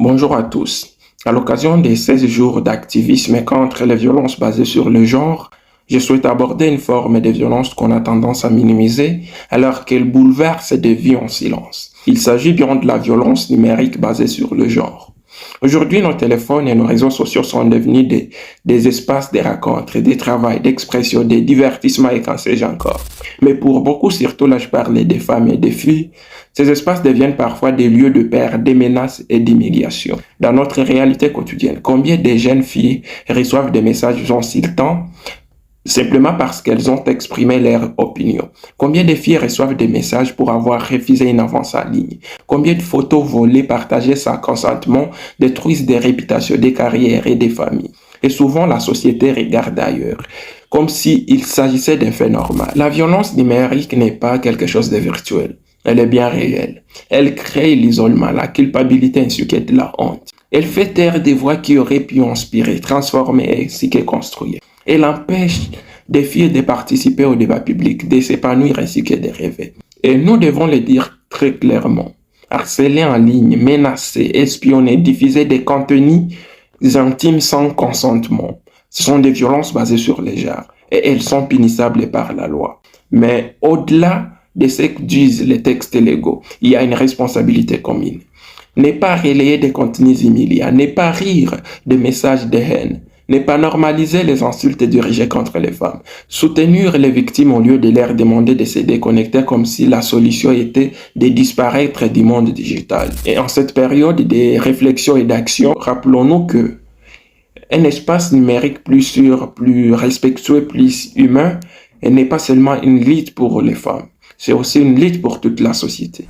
Bonjour à tous. À l'occasion des 16 jours d'activisme contre les violences basées sur le genre, je souhaite aborder une forme de violence qu'on a tendance à minimiser alors qu'elle bouleverse des vies en silence. Il s'agit bien de la violence numérique basée sur le genre. Aujourd'hui, nos téléphones et nos réseaux sociaux sont devenus des espaces de rencontres, de travail, d'expression, de divertissement et qu'en sais-je encore. Mais pour beaucoup, surtout là je parlais des femmes et des filles, ces espaces deviennent parfois des lieux de perte, des menaces et d'humiliation. Dans notre réalité quotidienne, combien de jeunes filles reçoivent des messages insultants simplement parce qu'elles ont exprimé leur opinion? Combien de filles reçoivent des messages pour avoir refusé une avance en ligne? Combien de photos volées partagées sans consentement détruisent des réputations, des carrières et des familles? Et souvent, la société regarde ailleurs, comme s'il s'agissait d'un fait normal. La violence numérique n'est pas quelque chose de virtuel. Elle est bien réelle. Elle crée l'isolement, la culpabilité ainsi que de la honte. Elle fait taire des voix qui auraient pu inspirer, transformer ainsi que construire. Elle empêche des filles de participer au débat public, de s'épanouir ainsi que de rêver. Et nous devons le dire très clairement. Harceler en ligne, menacer, espionner, diffuser des contenus intimes sans consentement. Ce sont des violences basées sur les genres et elles sont punissables par la loi. Mais au-delà de ce que disent les textes légaux, il y a une responsabilité commune. Ne pas relayer des contenus humiliants, ne pas rire des messages de haine, ne pas normaliser les insultes dirigées contre les femmes, soutenir les victimes au lieu de leur demander de se déconnecter comme si la solution était de disparaître du monde digital. Et en cette période de réflexion et d'action, rappelons-nous que un espace numérique plus sûr, plus respectueux, plus humain, n'est pas seulement une lutte pour les femmes, c'est aussi une lutte pour toute la société.